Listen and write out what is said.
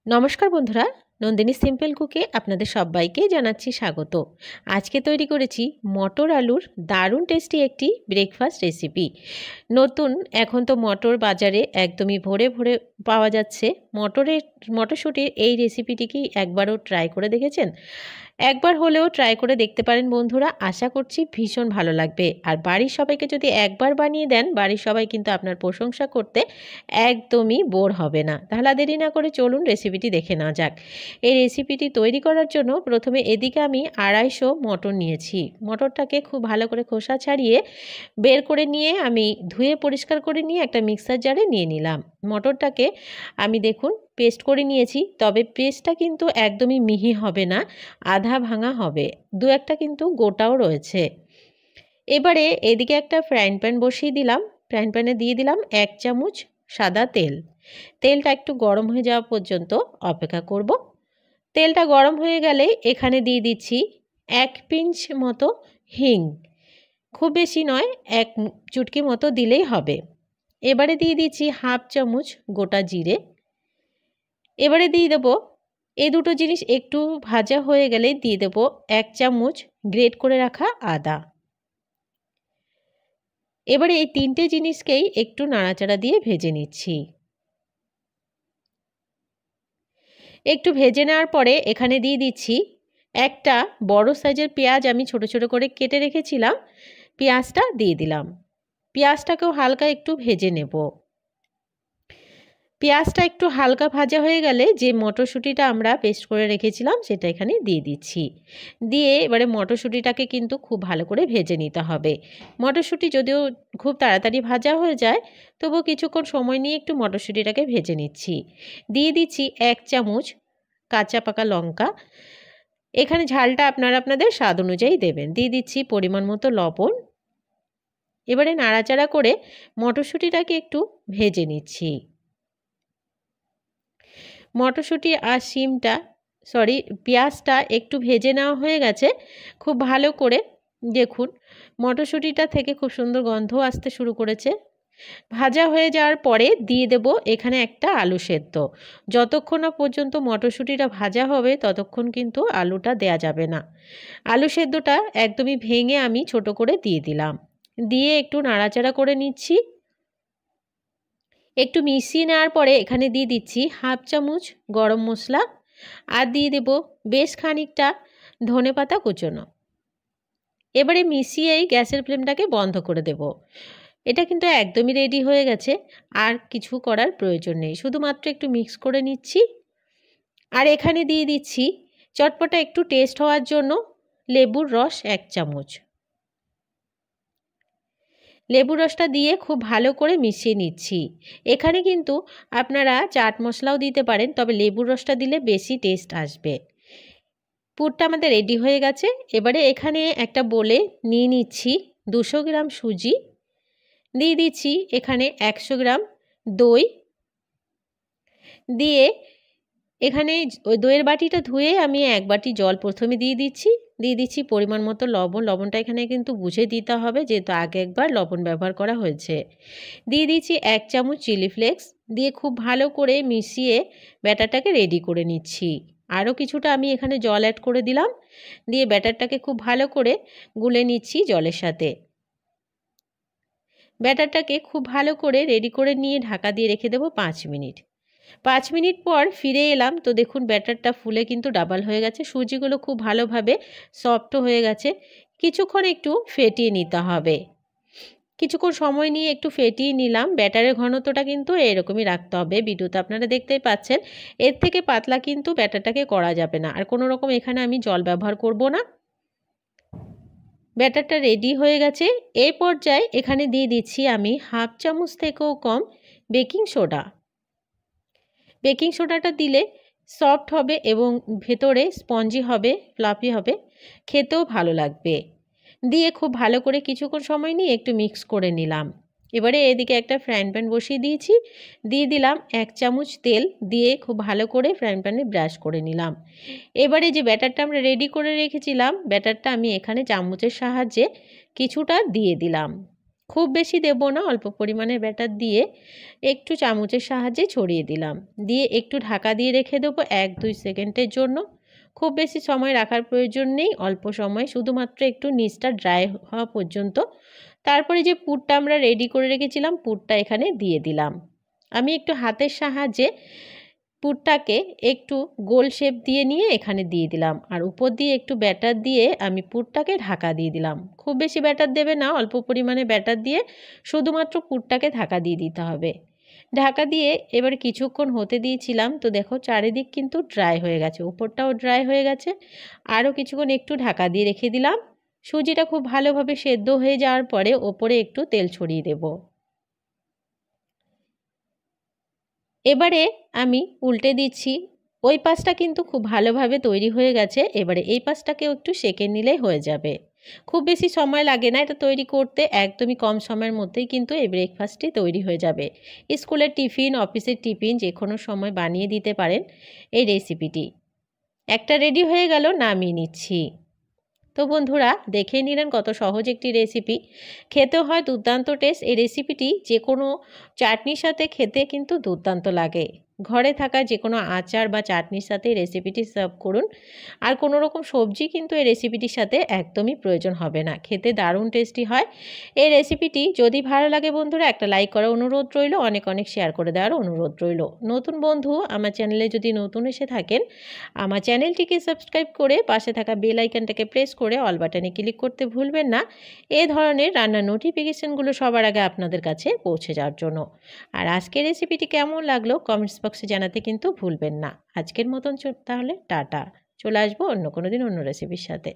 নমস্কার বন্ধুরা, নন্দিনী সিম্পল কুকে আপনাদের সবাইকে জানাচ্ছি স্বাগত। আজকে তৈরি করেছি মটর আলুর দারুণ টেস্টি একটি ব্রেকফাস্ট রেসিপি। নতুন এখন তো মটর বাজারে একদমই ভরে ভরে পাওয়া যাচ্ছে। মটরশুঁটির এই রেসিপিটি কি একবারও ট্রাই করে দেখেছেন? একবার হলেও ট্রাই করে দেখতে পারেন বন্ধুরা, আশা করছি ভীষণ ভালো লাগবে। আর বাড়ির সবাইকে যদি একবার বানিয়ে দেন, বাড়ির সবাই কিন্তু আপনার প্রশংসা করতে একদমই বোর হবে না। তাহলে আর দেরি না করে চলুন রেসিপিটি দেখে নেওয়া যাক। এই রেসিপিটি তৈরি করার জন্য প্রথমে এদিকে আমি 250 মটর নিয়েছি। মটরটাকে খুব ভালো করে খোসা ছাড়িয়ে বের করে নিয়ে আমি ধুয়ে পরিষ্কার করে নিয়ে একটা মিক্সার জারে নিয়ে নিলাম। মটরটাকে আমি দেখুন পেস্ট করে নিয়েছি, তবে পেস্টটা কিন্তু একদমই মিহি হবে না, আধা ভাঙা হবে, দু একটা কিন্তু গোটাও রয়েছে। এবারে এদিকে একটা ফ্রাইং প্যান বসিয়ে দিলাম। ফ্রাইং প্যানে দিয়ে দিলাম 1 চামচ সাদা তেল। তেলটা একটু গরম হয়ে যাওয়া পর্যন্ত অপেক্ষা করব। তেলটা গরম হয়ে গেলে এখানে দিয়ে দিচ্ছি 1 পিঞ্চ মতো হিং। খুব বেশি নয়, 1 চুটকি মতো দিলেই হবে। এবারে দিয়ে দিচ্ছি 1/2 চামচ গোটা জিরে। এবারে দিয়ে দেবো, এই দুটো জিনিস একটু ভাজা হয়ে গেলে দিয়ে দেবো 1 চামচ গ্রেট করে রাখা আদা। এবারে এই তিনটে জিনিসকেই একটু নাড়াচাড়া দিয়ে ভেজে নিচ্ছি। একটু ভেজে নেওয়ার পরে এখানে দিয়ে দিচ্ছি একটা বড় সাইজের পেঁয়াজ, আমি ছোট ছোট করে কেটে রেখেছিলাম। পেঁয়াজটা দিয়ে দিলাম। পেঁয়াজটাকেও হালকা একটু ভেজে নেব। পেঁয়াজটা একটু হালকা ভাজা হয়ে গেলে যে মটরশুঁটিটা আমরা পেস্ট করে রেখেছিলাম সেটা এখানে দিয়ে দিচ্ছি। দিয়ে এবারে মটরশুঁটিটাকে কিন্তু খুব ভালো করে ভেজে নিতে হবে। মটরশুঁটি যদিও খুব তাড়াতাড়ি ভাজা হয়ে যায়, তবুও কিছুক্ষণ সময় নিয়ে একটু মটরশুঁটিটাকে ভেজে নিচ্ছি। দিয়ে দিচ্ছি 1 চামচ কাঁচা পাকা লঙ্কা। এখানে ঝালটা আপনারা আপনাদের স্বাদ অনুযায়ী দেবেন। দিয়ে দিচ্ছি পরিমাণ মতো লবণ। এবারে নাড়াচাড়া করে মটরশুঁটিটাকে একটু ভেজে নিচ্ছি। মটরশুঁটি আর পেঁয়াজটা একটু ভেজে নেওয়া হয়ে গেছে খুব ভালো করে। দেখুন মটরশুঁটিটা থেকে খুব সুন্দর গন্ধ আসতে শুরু করেছে। ভাজা হয়ে যাওয়ার পরে দিয়ে দেব এখানে একটা আলু সেদ্ধ। যতক্ষণ না পর্যন্ত মটরশুঁটিটা ভাজা হবে ততক্ষণ কিন্তু আলুটা দেয়া যাবে না। আলু সেদ্ধটা একদমই ভেঙে আমি ছোট করে দিয়ে দিলাম। দিয়ে একটু নাড়াচাড়া করে নিচ্ছি। একটু মিশিয়ে নেওয়ার পরে এখানে দিয়ে দিচ্ছি 1/2 চামচ গরম মশলা আর দিয়ে দেব বেশ খানিকটা ধনেপাতা কুচোনো। এবারে মিশিয়েই গ্যাসের ফ্লেমটাকে বন্ধ করে দেব। এটা কিন্তু একদমই রেডি হয়ে গেছে, আর কিছু করার প্রয়োজন নেই, শুধুমাত্র একটু মিক্স করে নিচ্ছি। আর এখানে দিয়ে দিচ্ছি চটপটা একটু টেস্ট হওয়ার জন্য লেবুর রস 1 চামচ। লেবুর রসটা দিয়ে খুব ভালো করে মিশিয়ে নিচ্ছি। এখানে কিন্তু আপনারা চাট মশলাও দিতে পারেন, তবে লেবুর রসটা দিলে বেশি টেস্ট আসবে। পুরটা আমাদের রেডি হয়ে গেছে। এবারে এখানে একটা বোলে নিয়ে নিচ্ছি 200 গ্রাম সুজি। দিয়ে দিচ্ছি এখানে 100 গ্রাম দই। দিয়ে এখানে ওই দইয়ের বাটিটা ধুয়ে আমি 1 বাটি জল প্রথমে দিয়ে দিচ্ছি। দিয়ে দিচ্ছি পরিমাণ মতো লবণ। লবণটা এখানে কিন্তু বুঝে দিতে হবে, যেহেতু আগে একবার লবণ ব্যবহার করা হয়েছে। দিয়ে দিচ্ছি 1 চামচ চিলি ফ্লেক্স। দিয়ে খুব ভালো করে মিশিয়ে ব্যাটারটাকে রেডি করে নিচ্ছি। আরও কিছুটা আমি এখানে জল অ্যাড করে দিলাম। দিয়ে ব্যাটারটাকে খুব ভালো করে গুলে নিচ্ছি জলের সাথে। ব্যাটারটাকে খুব ভালো করে রেডি করে নিয়ে ঢাকা দিয়ে রেখে দেবো 5 মিনিট। 5 মিনিট পর ফিরে এলাম, তো দেখুন ব্যাটারটা ফুলে কিন্তু ডাবল হয়ে গেছে। সুজিগুলো খুব ভালোভাবে সফট হয়ে গেছে। কিছুক্ষণ একটু ফেটিয়ে নিতে হবে। কিছুক্ষণ সময় নিয়ে একটু ফেটিয়ে নিলাম। ব্যাটারের ঘনত্বটা কিন্তু এরকমই রাখতে হবে। ভিডিওতে আপনারা দেখতেই পাচ্ছেন, এর থেকে পাতলা কিন্তু ব্যাটারটাকে করা যাবে না। আর কোনো রকম এখানে আমি জল ব্যবহার করব না। ব্যাটারটা রেডি হয়ে গেছে। এই পর্যায়ে এখানে দিয়ে দিচ্ছি আমি 1/2 চামচ থেকেও কম বেকিং সোডা। বেকিং সোডাটা দিলে সফট হবে এবং ভেতরে স্পঞ্জি হবে, ফ্লাফি হবে, খেতেও ভালো লাগবে। দিয়ে খুব ভালো করে কিছুক্ষণ সময় নিয়ে একটু মিক্স করে নিলাম। এবারে এদিকে একটা ফ্রাইং প্যান বসিয়ে দিয়েছি। দিয়ে দিলাম 1 চামচ তেল। দিয়ে খুব ভালো করে ফ্রাইং প্যানে ব্রাশ করে নিলাম। এবারে যে ব্যাটারটা আমরা রেডি করে রেখেছিলাম, ব্যাটারটা আমি এখানে চামচের সাহায্যে কিছুটা দিয়ে দিলাম। খুব বেশি দেব না, অল্প পরিমাণের ব্যাটার দিয়ে একটু চামচের সাহায্যে ছড়িয়ে দিলাম। দিয়ে একটু ঢাকা দিয়ে রেখে দেবো 1-2 সেকেন্ডের জন্য। খুব বেশি সময় রাখার প্রয়োজন নেই, অল্প সময়, শুধুমাত্র একটু নিচটা ড্রাই হওয়া পর্যন্ত। তারপরে যে পুরটা আমরা রেডি করে রেখেছিলাম, পুরটা এখানে দিয়ে দিলাম। আমি একটু হাতের সাহায্যে পুরটাকে একটু গোল শেপ দিয়ে নিয়ে এখানে দিয়ে দিলাম, আর উপর দিয়ে একটু ব্যাটার দিয়ে আমি পুরটাকে ঢাকা দিয়ে দিলাম। খুব বেশি ব্যাটার দেবে না, অল্প পরিমাণে ব্যাটার দিয়ে শুধুমাত্র পুরটাকে ঢাকা দিয়ে দিতে হবে। ঢাকা দিয়ে এবার কিছুক্ষণ হতে দিয়েছিলাম, তো দেখো চারিদিক কিন্তু ড্রাই হয়ে গেছে, উপরটাও ড্রাই হয়ে গেছে। আরও কিছুক্ষণ একটু ঢাকা দিয়ে রেখে দিলাম। সুজিটা খুব ভালোভাবে সেদ্ধ হয়ে যাওয়ার পরে ওপরে একটু তেল ছড়িয়ে দেব। এবারে আমি উল্টে দিচ্ছি। ওই পাশটা কিন্তু খুব ভালোভাবে তৈরি হয়ে গেছে, এবারে এই পাশটাকেও একটু সেঁকে নিলেই হয়ে যাবে। খুব বেশি সময় লাগে না এটা তৈরি করতে, একদমই কম সময়ের মধ্যেই কিন্তু এই ব্রেকফাস্টটি তৈরি হয়ে যাবে। স্কুলের টিফিন, অফিসের টিফিন যে কোনো সময় বানিয়ে দিতে পারেন এই রেসিপিটি। একটা রেডি হয়ে গেল, নামিয়ে নিচ্ছি। তো বন্ধুরা, দেখে নিলেন কত সহজ একটি রেসিপি, খেতে হয় দুর্দান্ত টেস্ট। এই রেসিপিটি যে কোনো চাটনির সাথে খেতে কিন্তু দুর্দান্ত লাগে। ঘরে থাকা যে কোনো আচার বা চাটনির সাথে এই রেসিপিটি সার্ভ করুন, আর কোনো রকম সবজি কিন্তু এই রেসিপিটির সাথে একদমই প্রয়োজন হবে না, খেতে দারুণ টেস্টি হয়। এই রেসিপিটি যদি ভালো লাগে বন্ধুরা, একটা লাইক করার অনুরোধ রইল, অনেক অনেক শেয়ার করে দেওয়ার অনুরোধ রইল। নতুন বন্ধু আমার চ্যানেলে যদি নতুন এসে থাকেন, আমার চ্যানেলটিকে সাবস্ক্রাইব করে পাশে থাকা বেল আইকনটাকে প্রেস করে অল বাটনে ক্লিক করতে ভুলবেন না, এই ধরনের রান্নার নোটিফিকেশনগুলো সবার আগে আপনাদের কাছে পৌঁছে যাওয়ার জন্য। আর আজকের রেসিপিটি কেমন লাগলো কমেন্টস বক্সে জানাতে কিন্তু ভুলবেন না। আজকের মতন তাহলে টাটা, চলে আসবো অন্য কোনো দিন অন্য রেসিপির সাথে।